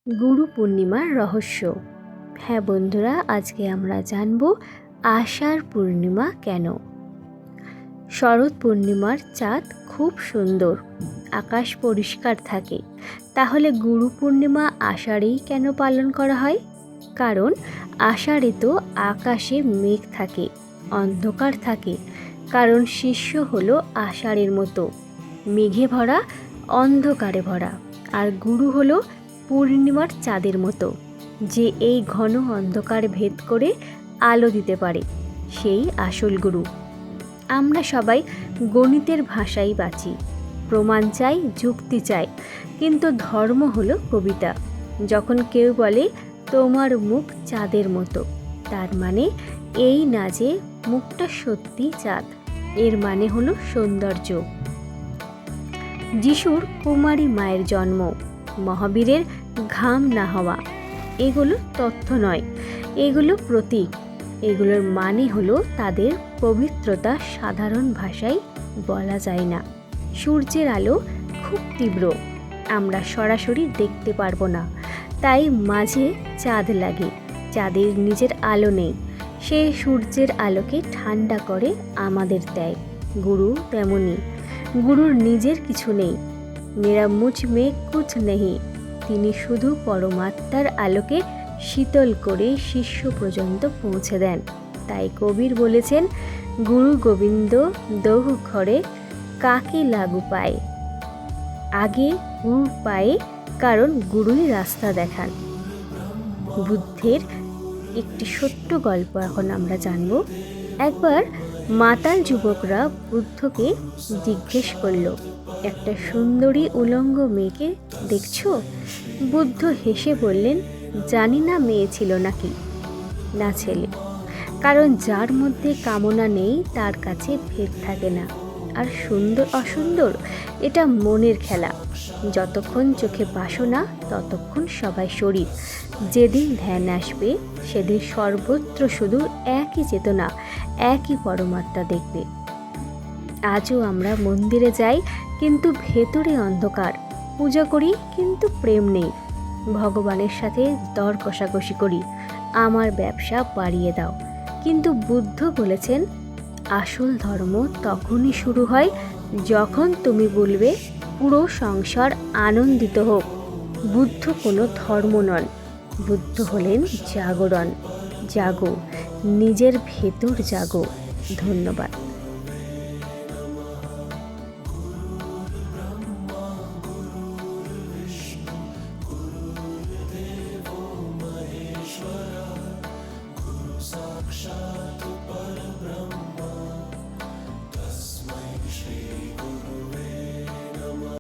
গুরু পূর্ণিমার রহস্য। হ্যাঁ বন্ধুরা, আজকে আমরা জানব আষাঢ় পূর্ণিমা কেন। শরৎ পূর্ণিমার চাঁদ খুব সুন্দর, আকাশ পরিষ্কার থাকে। তাহলে গুরু পূর্ণিমা আষাঢ়েই কেন পালন করা হয়? কারণ আষাঢ়ে তো আকাশে মেঘ থাকে, অন্ধকার থাকে। কারণ শিষ্য হলো আষাঢ়ের মতো মেঘে ভরা, অন্ধকারে ভরা। আর গুরু হলো পূর্ণিমার চাঁদের মতো, যে এই ঘন অন্ধকার ভেদ করে আলো দিতে পারে, সেই আসল গুরু। আমরা সবাই গণিতের ভাষায় বাঁচি, প্রমাণ চাই, যুক্তি চাই, কিন্তু ধর্ম হলো কবিতা। যখন কেউ বলে তোমার মুখ চাঁদের মতো, তার মানে এই না যে মুখটা সত্যি চাঁদ, এর মানে হলো সৌন্দর্য। যিশুর কুমারী মায়ের জন্ম, মহাবীরের ঘাম না হওয়া, এগুলো তথ্য নয়, এগুলো প্রতীক। এগুলোর মানে হলো তাদের পবিত্রতা সাধারণ ভাষায় বলা যায় না। সূর্যের আলো খুব তীব্র, আমরা সরাসরি দেখতে পারবো না, তাই মাঝে চাঁদ লাগে। চাঁদের নিজের আলো নেই, সে সূর্যের আলোকে ঠান্ডা করে আমাদের দেয়। গুরু তেমনই, গুরুর নিজের কিছু নেই। মেরা মুঝ মে কুছ নেহি, তিনি শুধু পরমাত্মার আলোকে শীতল করে শিষ্য পর্যন্ত পৌঁছে দেন। তাই কবির বলেছেন, গুরু গোবিন্দ দহু ঘরে কাকে লাগু পায়। আগে গুরু পায়ে, কারণ গুরুই রাস্তা দেখান। বুদ্ধের একটি ছোট্ট গল্প এখন আমরা জানব। একবার মাতাল যুবকরা বুদ্ধকে জিজ্ঞেস করল, একটা সুন্দরী উলঙ্গ মেয়েকে দেখছো? বুদ্ধ হেসে বললেন, জানি না মেয়ে ছিল নাকি, না ছেলে। কারণ যার মধ্যে কামনা নেই তার কাছে ভেদ থাকে না। আর সুন্দর অসুন্দর এটা মনের খেলা। যতক্ষণ চোখে বাসনা, ততক্ষণ সবাই শরীর। যেদিন ধ্যান আসবে, সেদিন সর্বত্র শুধু একই চেতনা, একই পরমাত্মা দেখবে। আজও আমরা মন্দিরে যাই, কিন্তু ভেতরে অন্ধকার। পূজা করি, কিন্তু প্রেম নেই। ভগবানের সাথে দর কষাকষি করি, আমার ব্যবসা বাড়িয়ে দাও। কিন্তু বুদ্ধ বলেছেন, আসল ধর্ম তখনই শুরু হয় যখন তুমি বলবে পুরো সংসার আনন্দিত হোক। বুদ্ধ কোনো ধর্ম নন, বুদ্ধ হলেন জাগরণ। জাগো, নিজের ভেতর জাগো। ধন্যবাদ।